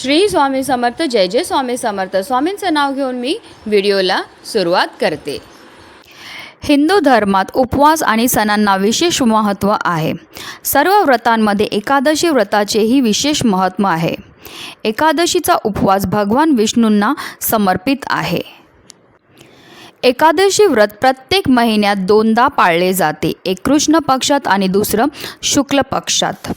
श्री स्वामी समर्थ. जय जय स्वामी समर्थ. स्वामींचं नाव घेऊन मी व्हिडिओला सुरुवात करते. हिंदू धर्मात उपवास आणि सणांना विशेष महत्त्व आहे. सर्व व्रतांमध्ये एकादशी व्रताचेही विशेष महत्त्व आहे. एकादशीचा उपवास भगवान विष्णूंना समर्पित आहे. एकादशी व्रत प्रत्येक महिन्यात 2दा पाळले जाते, एक कृष्ण पक्षात आणि दुसरं शुक्ल पक्षात.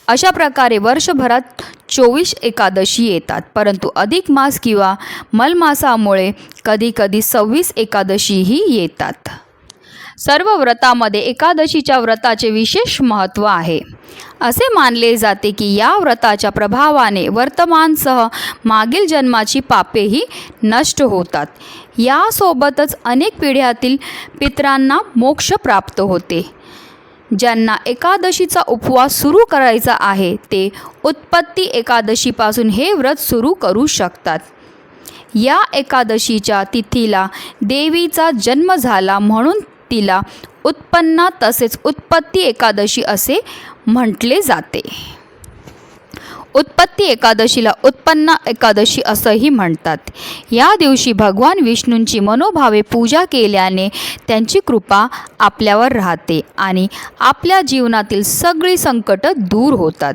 अशा प्रकारे वर्षभरात 24 एकादशी येतात, परंतु अधिक मास किंवा मलमासामुळे कधीकधी 26 एकादशीही येतात. सर्व व्रतामध्ये एकादशीच्या व्रताचे विशेष महत्त्व आहे. असे मानले जाते की या व्रताच्या प्रभावाने वर्तमानसह मागील जन्माची पापेही नष्ट होतात. यासोबतच अनेक पिढ्यातील पितरांना मोक्ष प्राप्त होते. ज्यांना एकादशीचा उपवास सुरू करायचा आहे ते उत्पत्ती एकादशीपासून हे व्रत सुरू करू शकतात. या एकादशीच्या तिथीला देवीचा जन्म झाला म्हणून तिला उत्पन्ना तसेच उत्पत्ती एकादशी असे म्हटले जाते. उत्पत्ती एकादशीला उत्पन्ना एकादशी असंही म्हणतात. या दिवशी भगवान विष्णूंची मनोभावे पूजा केल्याने त्यांची कृपा आपल्यावर राहते आणि आपल्या जीवनातील सगळी संकट दूर होतात.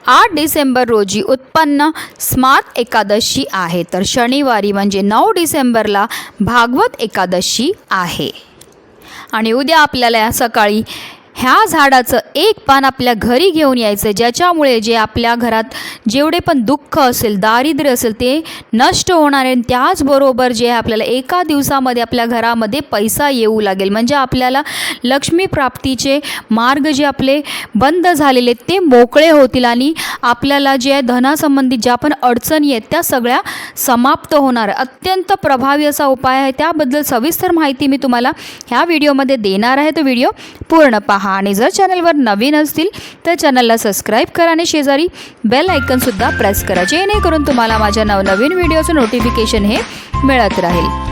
8 डिसेंबर रोजी उत्पन्न स्मार्त एकादशी आहे, तर शनिवारी म्हणजे 9 डिसेंबरला भागवत एकादशी आहे. आणि उद्या आपल्याला सकाळी ह्या झाडाचं एक पान आपल्या घरी घेऊन यायचं, ज्याच्यामुळे जे आपल्या घरात जेवढे पण दुःख असेल, दारिद्र्य असेल ते नष्ट होणार आहे. त्याचबरोबर जे आपल्याला एका दिवसामध्ये आपल्या घरामध्ये पैसा येऊ लागेल, म्हणजे आपल्याला लक्ष्मी प्राप्तीचे मार्ग जे आपले बंद झालेले ते मोकळे होतील आणि आपल्याला जे धनासंबंधित ज्या पण अडचणी आहेत त्या सगळ्या समाप्त होणार. अत्यंत प्रभावी असा उपाय आहे. त्याबद्दल सविस्तर माहिती मी तुम्हाला ह्या व्हिडिओमध्ये देणार आहे, तर व्हिडिओ पूर्ण पहा. आणि जर चॅनलवर नवीन असतील तर चॅनलला सबस्क्राईब करा आणि शेजारी बेल आयकॉनसुद्धा प्रेस करा, जेणेकरून तुम्हाला माझ्या नवनवीन व्हिडिओचं नोटिफिकेशन हे मिळत राहील.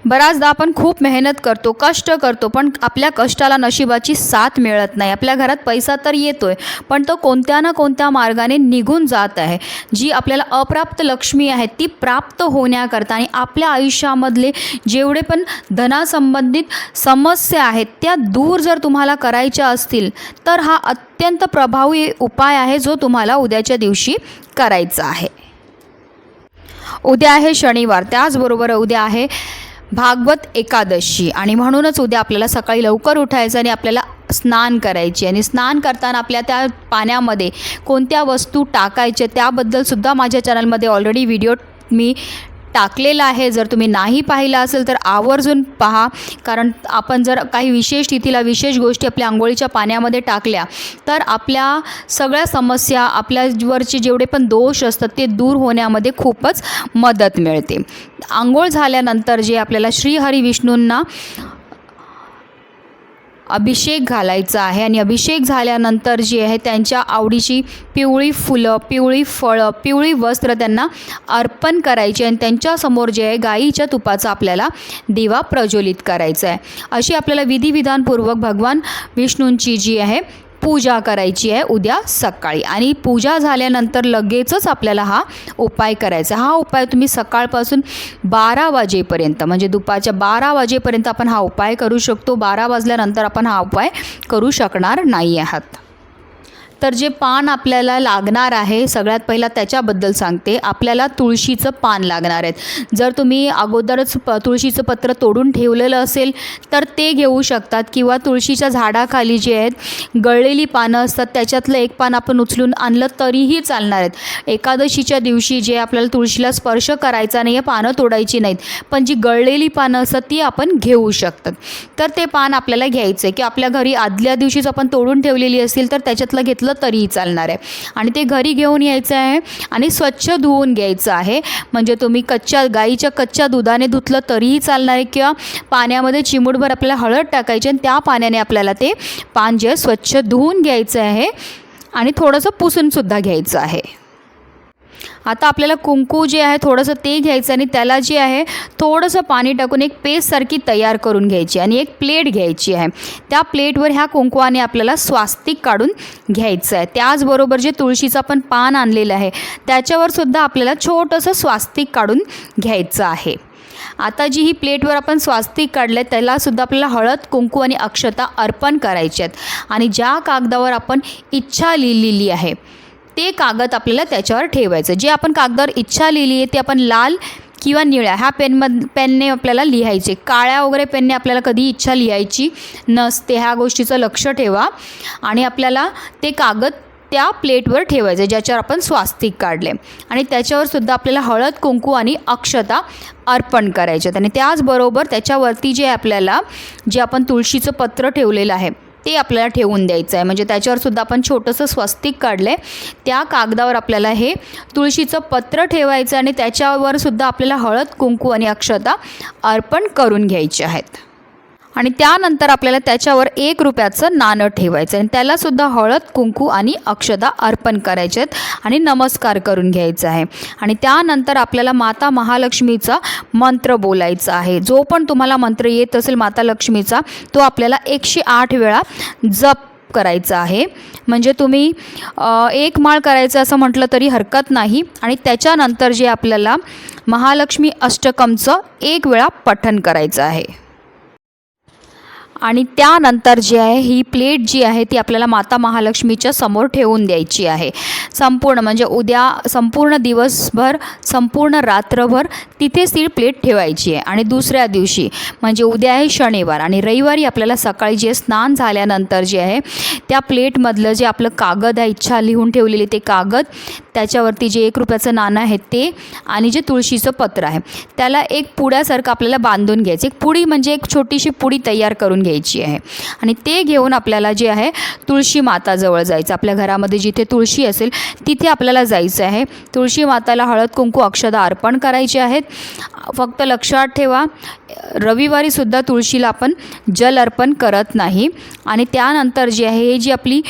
बऱ्याचदा आपण खूप मेहनत करतो, कष्ट करतो, पण आपल्या कष्टाला नशिबाची साथ मिळत नाही. आपल्या घरात पैसा तर येतोय, पण तो कोणत्या ना कोणत्या मार्गाने निघून जात आहे. जी आपल्याला अप्राप्त लक्ष्मी आहे ती प्राप्त होण्याकरता आणि आपल्या आयुष्यामधले जेवढे पण धनासंबंधित समस्या आहेत त्या दूर जर तुम्हाला करायच्या असतील तर हा अत्यंत प्रभावी उपाय आहे, जो तुम्हाला उद्याच्या दिवशी करायचा आहे. उद्या आहे शनिवार, त्याचबरोबर उद्या आहे भागवत एकादशी आणि म्हणूनच उद्या आपल्याला सकाळी लवकर उठायचं आणि आपल्याला स्नान करायचे. आणि स्नान करताना आपल्या त्या पाण्यामध्ये कोणत्या वस्तू टाकायच्या त्याबद्दलसुद्धा माझ्या चॅनलमध्ये ऑलरेडी व्हिडिओ मी टाकलेला आहे. जर तुम्ही नाही पाहिला असेल तर आवर्जून पहा, कारण आपण जर काही विशेष तिथीला विशेष गोष्टी आपल्या आंघोळीच्या पाण्यामध्ये टाकल्या तर आपल्या सगळ्या समस्या, आपल्यावरचे जेवढे पण दोष असतात ते दूर होण्यामध्ये खूपच मदत मिळते. आंघोळ झाल्यानंतर जे आपल्याला श्रीहरी विष्णूंना अभिषेक घालायचा आहे आणि अभिषेक झाल्यानंतर जी आहे त्यांच्या आवडीची पिवळी फुलं, पिवळी फळं, पिवळी वस्त्र त्यांना अर्पण करायचे आणि त्यांच्यासमोर जे आहे गाईच्या तुपाचा आपल्याला दिवा प्रज्वलित करायचा आहे. अशी आपल्याला विधिविधानपूर्वक भगवान विष्णूंची जी आहे पूजा करायची आहे उद्या सकाळी. आणि पूजा झाल्यानंतर लगेचच आपल्याला हा उपाय करायचा. हा उपाय तुम्ही सकाळपासून 12 वाजेपर्यंत म्हणजे दुपारच्या 12 वाजेपर्यंत आपण हा उपाय करू शकतो. 12 वाजल्यानंतर आपण हा उपाय करू शकणार नाही आहात. तर जे पान आपल्याला लागणार आहे सगळ्यात पहिला त्याच्याबद्दल सांगते. आपल्याला तुळशीचं पान लागणार आहेत. जर तुम्ही अगोदरच तुळशीचं पत्र तोडून ठेवलेलं असेल तर ते घेऊ शकतात, किंवा तुळशीच्या झाडाखाली जे आहेत गळलेली पानं असतात त्याच्यातलं एक पान आपण उचलून आणलं तरीही चालणार आहेत. एकादशीच्या दिवशी जे आपल्याला तुळशीला स्पर्श करायचा नाही आहे, पानं तोडायची नाहीत, पण जी गळलेली पानं असतात ती आपण घेऊ शकतात. तर ते पान आपल्याला घ्यायचं आहे, की आपल्या घरी आदल्या दिवशीच आपण तोडून ठेवलेली असेल तर त्याच्यातलं घेतलं तरीही चालणार आहे. आणि ते घरी घेऊन यायचं आहे आणि स्वच्छ धुवून घ्यायचं आहे. म्हणजे तुम्ही गाईच्या कच्च्या दुधाने धुतलं तरीही चालणार आहे, किंवा पाण्यामध्ये चिमूटभर आपल्याला हळद टाकायची आणि त्या पाण्याने आपल्याला ते पान जे स्वच्छ धुवून घ्यायचं आहे आणि थोडंसं पुसूनसुद्धा घ्यायचं आहे. आता आपल्याला कुंकू जे आहे थोडंसं ते घ्यायचं आणि त्याला जे आहे थोडंसं पाणी टाकून एक पेस्टसारखी तयार करून घ्यायची आणि एक प्लेट घ्यायची आहे. त्या प्लेटवर ह्या कुंकवाने आपल्याला स्वास्तिक काढून घ्यायचं आहे. त्याचबरोबर जे तुळशीचं आपण पान आणलेलं आहे त्याच्यावर सुद्धा आपल्याला छोटंसं स्वास्तिक काढून घ्यायचं आहे. आता जी ही प्लेटवर आपण स्वास्तिक काढले त्यालासुद्धा आपल्याला हळद कुंकू आणि अक्षता अर्पण करायचे आहेत आणि ज्या कागदावर आपण इच्छा लिहिलेली आहे ते कागद आपल्याला त्याच्यावर ठेवायचं. जे आपण कागदावर इच्छा लिहिली आहे ते आपण लाल किंवा निळ्या ह्या पेनने आपल्याला लिहायचे. काळ्या वगैरे पेनने आपल्याला कधी इच्छा लिहायची नसते, ह्या गोष्टीचं लक्ष ठेवा. आणि आपल्याला ते कागद त्या प्लेटवर ठेवायचे ज्याच्यावर आपण स्वास्तिक काढले आणि त्याच्यावर सुद्धा आपल्याला हळद कुंकू आणि अक्षता अर्पण करायचे. आणि त्याचबरोबर त्याच्यावरती जे आपल्याला जे आपण तुळशीचं पत्र ठेवलेलं आहे ते आपल्याला ठेवून द्यायचं आहे. म्हणजे त्याच्यावर सुद्धा आपण छोटंसं स्वस्तिक काढलं आहे त्या कागदावर आपल्याला हे तुळशीचं पत्र ठेवायचं आणि त्याच्यावर सुद्धा आपल्याला हळद कुंकू आणि अक्षता अर्पण करून घ्यायचे आहेत. आणि त्यानंतर आपल्याला त्याच्यावर 1 रुपयाचं नाणं ठेवायचं आणि त्यालासुद्धा हळद कुंकू आणि अक्षता अर्पण करायचे आहेत आणि नमस्कार करून घ्यायचा आहे. आणि त्यानंतर आपल्याला माता महालक्ष्मीचा मंत्र बोलायचा आहे. जो पण तुम्हाला मंत्र येत असेल माता लक्ष्मीचा तो आपल्याला 108 वेळा जप करायचा आहे. म्हणजे तुम्ही 1 माळ करायचं असं म्हटलं तरी हरकत नाही. आणि त्याच्यानंतर जे आपल्याला महालक्ष्मी अष्टकमचं 1 वेळा पठण करायचं आहे. आणि त्यानंतर जे आहे ही प्लेट जी आहे ती आपल्याला माता महालक्ष्मीच्या समोर ठेवून द्यायची आहे. संपूर्ण म्हणजे उद्या संपूर्ण दिवसभर संपूर्ण रात्रभर तिथेच ती प्लेट ठेवायची आहे. आणि दुसऱ्या दिवशी म्हणजे उद्या आहे शनिवार आणि रविवारी आपल्याला सकाळी जे स्नान झाल्यानंतर जे आहे त्या प्लेटमधलं जे आपलं कागद आहे इच्छा लिहून ठेवलेली ते कागद त्याच्यावरती जे 1 रुपयाचं नाणं आहे ते आणि जे तुळशीचं पत्र आहे त्याला एक पुड्यासारखं आपल्याला बांधून घ्यायचं. एक पुडी म्हणजे एक छोटीशी पुडी तयार करून घ्यायची आहे आणि ते घेऊन आपल्याला जे आहे तुळशी माताजवळ जायचं. आपल्या घरामध्ये जिथे तुळशी असेल तिथे आपल्याला जायचं आहे. तुळशी माताला हळद कुंकू अक्षता अर्पण करायचे आहेत. फक्त लक्षात ठेवा रविवारीसुद्धा तुळशीला आपण जल अर्पण करत नाही. आणि त्यानंतर जे आहे हे जी आपली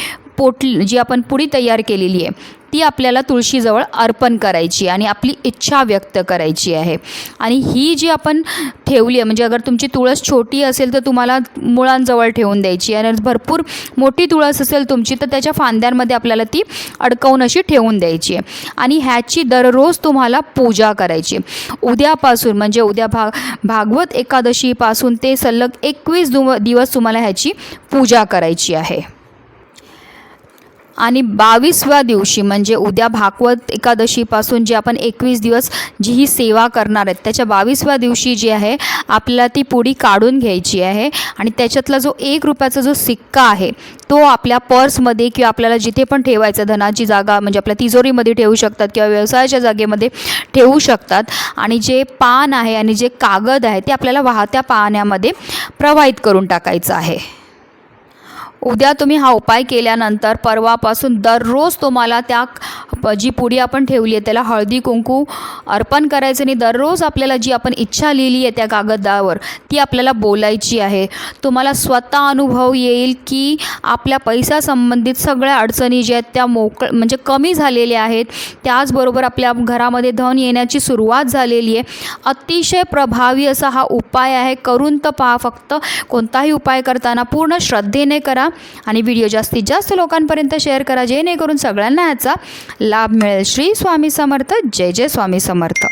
जी आपण पुडी तयार केलेली आहे ती आपल्याला तुळशीजवळ अर्पण करायची आणि आपली इच्छा व्यक्त करायची आहे. आणि ही जी आपण ठेवली आहे म्हणजे अगर तुमची तुळस छोटी असेल तर तुम्हाला मुळांजवळ ठेवून द्यायची आणि भरपूर मोठी तुळस असेल तुमची तर त्याच्या फांद्यांमध्ये आपल्याला ती अडकवून अशी ठेवून द्यायची आहे. आणि ह्याची दररोज तुम्हाला पूजा करायची. उद्यापासून म्हणजे उद्या भागवत एकादशीपासून ते सलग 21 दिवस तुम्हाला ह्याची पूजा करायची आहे. आणि 22व्या दिवशी म्हणजे उद्या भागवत एकादशीपासून जे आपण 21 दिवस जी ही सेवा करणार आहेत त्याच्या 22व्या दिवशी जी आहे आपल्याला ती पुडी काढून घ्यायची आहे. आणि त्याच्यातला जो 1 रुपयाचा जो सिक्का आहे तो आपल्या पर्समध्ये किंवा आपल्याला जिथे पण ठेवायचा धनाची जागा म्हणजे आपल्या तिजोरीमध्ये ठेवू शकतात किंवा व्यवसायाच्या जागेमध्ये ठेवू शकतात. आणि जे पान आहे आणि जे कागद आहे ते आपल्याला वाहत्या पाण्यामध्ये प्रवाहित करून टाकायचं आहे. उद्या तुम्ही हा उपाय केल्यानंतर परवापासून दररोज तुम्हाला त्या जी पुडी आपण ठेवली आहे त्याला हळदी कुंकू अर्पण करायचं आणि दररोज आपल्याला जी आपण इच्छा लिहिली आहे त्या कागदावर ती आपल्याला बोलायची आहे. तुम्हाला स्वतः अनुभव येईल की आपल्या पैशासंबंधित सगळ्या अडचणी ज्या आहेत त्या म्हणजे कमी झालेल्या आहेत. त्याचबरोबर आपल्या घरामध्ये धन येण्याची सुरुवात झालेली आहे. अतिशय प्रभावी असा हा उपाय आहे. करून तर पहा. फक्त कोणताही उपाय करताना पूर्ण श्रद्धेने करा आणि व्हिडिओ जास्तीत जास्त लोकांपर्यंत शेअर करा जेणेकरून सगळ्यांना याचा लाभ मिळेल. श्री स्वामी समर्थ. जय जय स्वामी समर्थ.